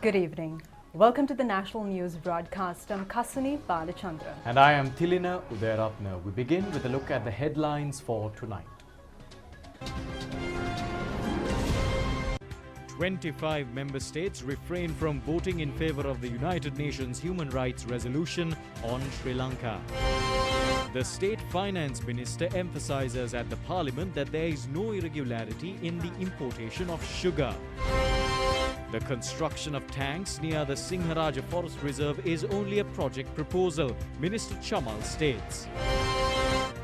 Good evening. Welcome to the National News Broadcast. I'm Kasuni Balachandra. And I am Tilina Udayaratna. We begin with a look at the headlines for tonight. 25 member states refrain from voting in favor of the United Nations Human Rights Resolution on Sri Lanka. The State Finance Minister emphasizes at the Parliament that there is no irregularity in the importation of sugar. The construction of tanks near the Singharaja Forest Reserve is only a project proposal, Minister Chamal states.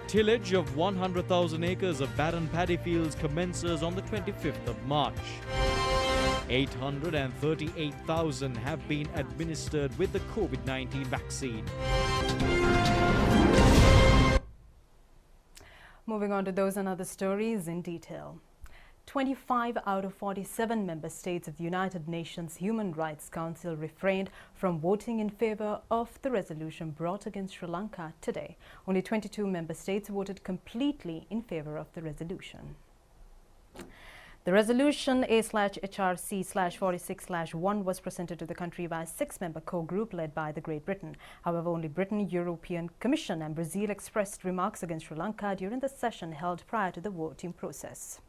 Tillage of 100,000 acres of barren paddy fields commences on the 25th of March. 838,000 have been administered with the COVID-19 vaccine. Moving on to those and other stories in detail. 25 out of 47 member states of the United Nations Human Rights Council refrained from voting in favor of the resolution brought against Sri Lanka today. Only 22 member states voted completely in favor of the resolution. The resolution A/HRC/46/1 was presented to the country by a 6-member core group led by the Great Britain. However, only Britain, European Commission and Brazil expressed remarks against Sri Lanka during the session held prior to the voting process.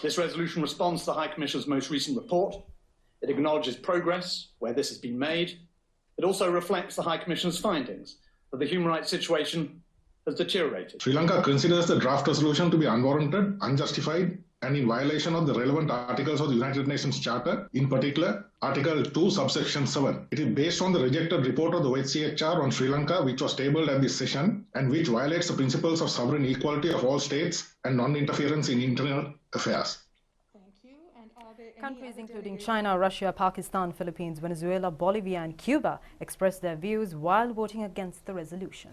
This resolution responds to the High Commissioner's most recent report. It acknowledges progress where this has been made. It also reflects the High Commissioner's findings that the human rights situation has deteriorated. Sri Lanka considers the draft resolution to be unwarranted, unjustified, and in violation of the relevant articles of the United Nations Charter, in particular, Article 2, subsection 7. It is based on the rejected report of the OHCHR on Sri Lanka, which was tabled at this session, and which violates the principles of sovereign equality of all states and non-interference in internal affairs. Countries including China, Russia, Pakistan, Philippines, Venezuela, Bolivia and Cuba expressed their views while voting against the resolution.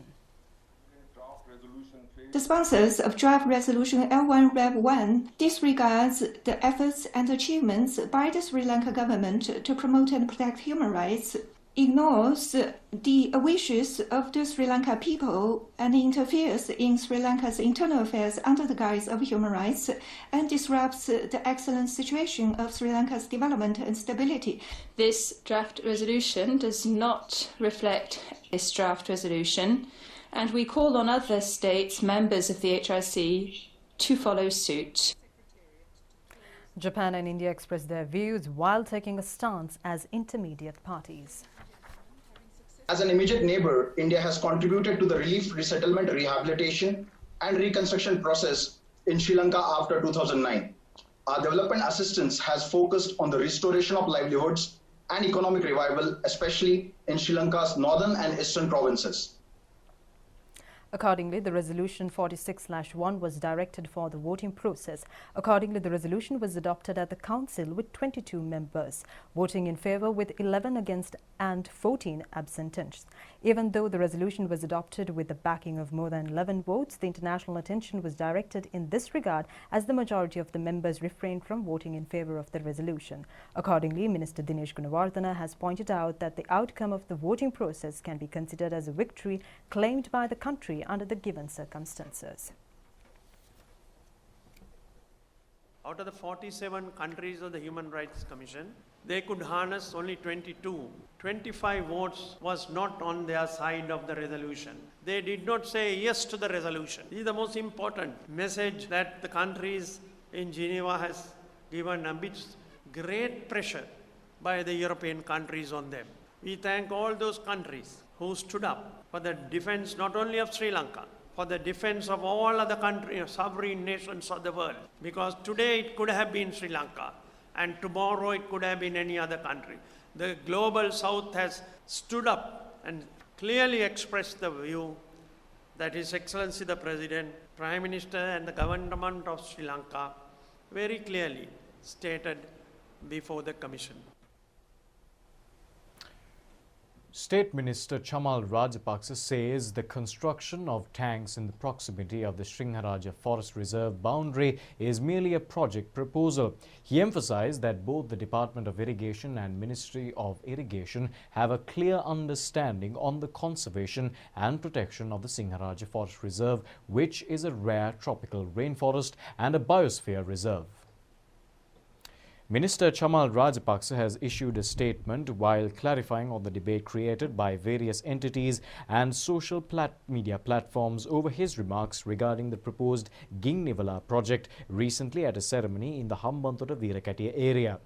The sponsors of Draft Resolution L1-REV1 disregards the efforts and achievements by the Sri Lanka government to promote and protect human rights, ignores the wishes of the Sri Lanka people, and interferes in Sri Lanka's internal affairs under the guise of human rights, and disrupts the excellent situation of Sri Lanka's development and stability. This draft resolution does not reflect this draft resolution, and we call on other states, members of the HRC, to follow suit. Japan and India expressed their views while taking a stance as intermediate parties. As an immediate neighbor, India has contributed to the relief, resettlement, rehabilitation, and reconstruction process in Sri Lanka after 2009. Our development assistance has focused on the restoration of livelihoods and economic revival, especially in Sri Lanka's northern and eastern provinces. Accordingly, the resolution 46/1 was directed for the voting process. Accordingly, the resolution was adopted at the Council with 22 members, voting in favor with 11 against and 14 abstentions. Even though the resolution was adopted with the backing of more than 11 votes, the international attention was directed in this regard as the majority of the members refrained from voting in favor of the resolution. Accordingly, Minister Dinesh Gunawardena has pointed out that the outcome of the voting process can be considered as a victory claimed by the country under the given circumstances. Out of the 47 countries of the Human Rights Commission, they could harness only 22. 25 votes was not on their side of the resolution. They did not say yes to the resolution. This is the most important message that the countries in Geneva has given amidst great pressure by the European countries on them. We thank all those countries who stood up for the defense not only of Sri Lanka, for the defense of all other countries, sovereign nations of the world. Because today it could have been Sri Lanka, and tomorrow it could have been any other country. The global south has stood up and clearly expressed the view that His Excellency the President, Prime Minister and the government of Sri Lanka very clearly stated before the Commission. State Minister Chamal Rajapaksa says the construction of tanks in the proximity of the Singharaja Forest Reserve boundary is merely a project proposal. He emphasized that both the Department of Irrigation and Ministry of Irrigation have a clear understanding on the conservation and protection of the Singharaja Forest Reserve, which is a rare tropical rainforest and a biosphere reserve. Minister Chamal Rajapaksa has issued a statement while clarifying on the debate created by various entities and social media platforms over his remarks regarding the proposed Gingnivala project recently at a ceremony in the Hambantota Veerakatiya area.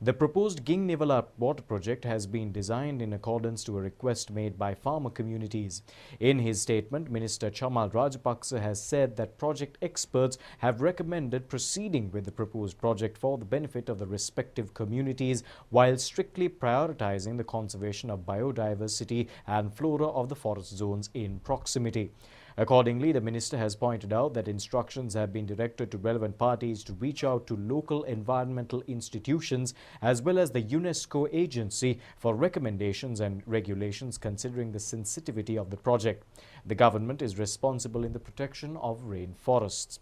The proposed Gingnivala water project has been designed in accordance to a request made by farmer communities. In his statement, Minister Chamal Rajapaksa has said that project experts have recommended proceeding with the proposed project for the benefit of the respective communities while strictly prioritizing the conservation of biodiversity and flora of the forest zones in proximity. Accordingly, the minister has pointed out that instructions have been directed to relevant parties to reach out to local environmental institutions as well as the UNESCO agency for recommendations and regulations considering the sensitivity of the project. The government is responsible in the protection of rainforests.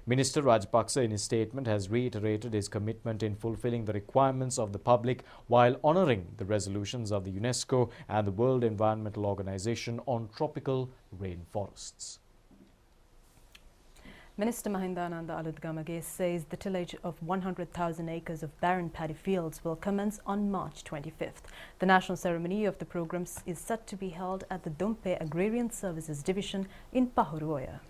Minister Rajapaksa in his statement has reiterated his commitment in fulfilling the requirements of the public while honouring the resolutions of the UNESCO and the World Environmental Organization on tropical rainforests. Minister Mahindananda Aludgamage says the tillage of 100,000 acres of barren paddy fields will commence on March 25th. The national ceremony of the program is set to be held at the Dumpe Agrarian Services Division in Pahuruoya.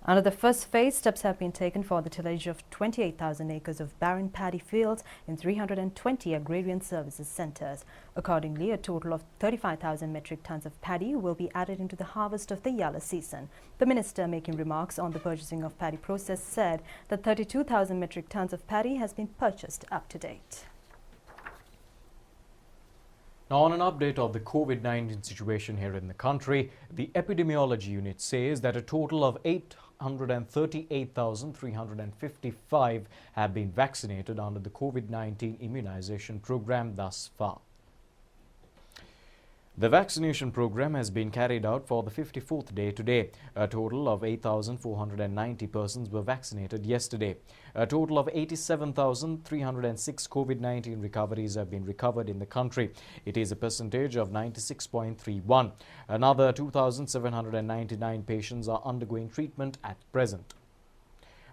Under the first phase, steps have been taken for the tillage of 28,000 acres of barren paddy fields in 320 agrarian services centres. Accordingly, a total of 35,000 metric tons of paddy will be added into the harvest of the Yalla season. The minister, making remarks on the purchasing of paddy process, said that 32,000 metric tons of paddy has been purchased up to date. Now, on an update of the COVID-19 situation here in the country, the epidemiology unit says that a total of 838,355 have been vaccinated under the COVID-19 immunization program thus far. The vaccination program has been carried out for the 54th day today. A total of 8,490 persons were vaccinated yesterday. A total of 87,306 COVID-19 recoveries have been recovered in the country. It is a percentage of 96.31. Another 2,799 patients are undergoing treatment at present.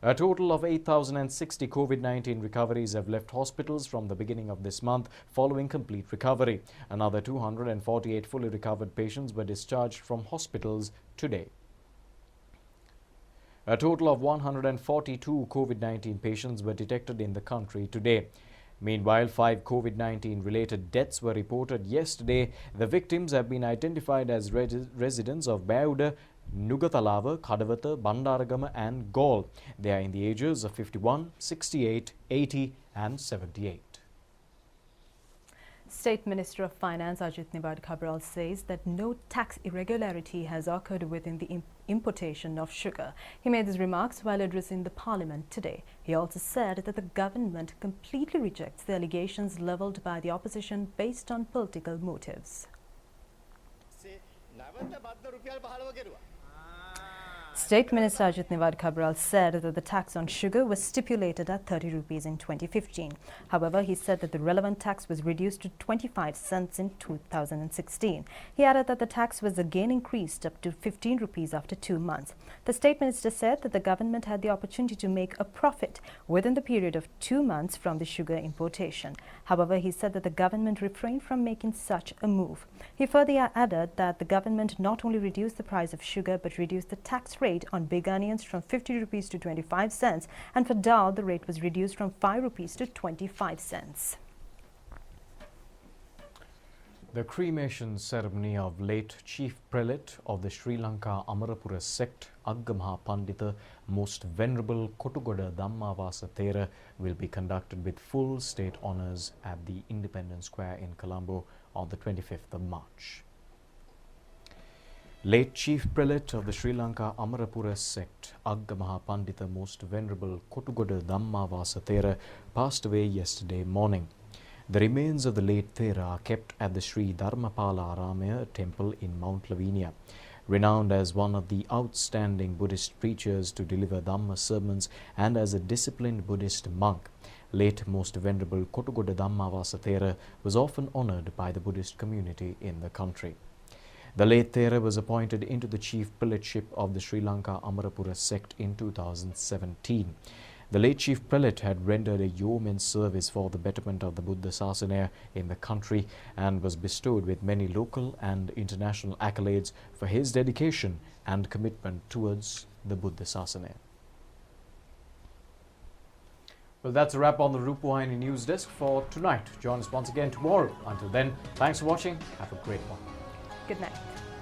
A total of 8,060 COVID-19 recoveries have left hospitals from the beginning of this month following complete recovery. Another 248 fully recovered patients were discharged from hospitals today. A total of 142 COVID-19 patients were detected in the country today. Meanwhile, 5 COVID-19 related deaths were reported yesterday. The victims have been identified as residents of Bauda, Nugatalava, Kadavata, Bandaragama and Gaul. They are in the ages of 51, 68, 80 and 78. State Minister of Finance Ajit Nivard Cabral says that no tax irregularity has occurred within the importation of sugar. He made these remarks while addressing the Parliament today. He also said that the government completely rejects the allegations levelled by the opposition based on political motives. State Minister Ajit Nivard Cabral said that the tax on sugar was stipulated at 30 rupees in 2015. However, he said that the relevant tax was reduced to 25 cents in 2016. He added that the tax was again increased up to 15 rupees after 2 months. The State Minister said that the government had the opportunity to make a profit within the period of 2 months from the sugar importation. However, he said that the government refrained from making such a move. He further added that the government not only reduced the price of sugar but reduced the tax rate on big onions from 50 rupees to 25 cents, and for dal the rate was reduced from 5 rupees to 25 cents. The cremation ceremony of late Chief Prelate of the Sri Lanka Amarapura sect, Aggamaha Pandita Most Venerable Kotugoda Dhammavasa Thera, will be conducted with full state honours at the Independence Square in Colombo on the 25th of March. Late Chief Prelate of the Sri Lanka Amarapura sect, Aggamaha Pandita Most Venerable Kotugoda Dhammavasa Thera, passed away yesterday morning. The remains of the late Thera are kept at the Sri Dharmapala Aramaya temple in Mount Lavinia. Renowned as one of the outstanding Buddhist preachers to deliver Dhamma sermons and as a disciplined Buddhist monk, late Most Venerable Kotugoda Dhammavasa Thera was often honoured by the Buddhist community in the country. The late Thera was appointed into the chief prelateship of the Sri Lanka Amarapura sect in 2017. The late chief prelate had rendered a yeoman's service for the betterment of the Buddha Sasana in the country and was bestowed with many local and international accolades for his dedication and commitment towards the Buddha Sasana. Well, that's a wrap on the Rupavahini News Desk for tonight. Join us once again tomorrow. Until then, thanks for watching. Have a great one. Good night.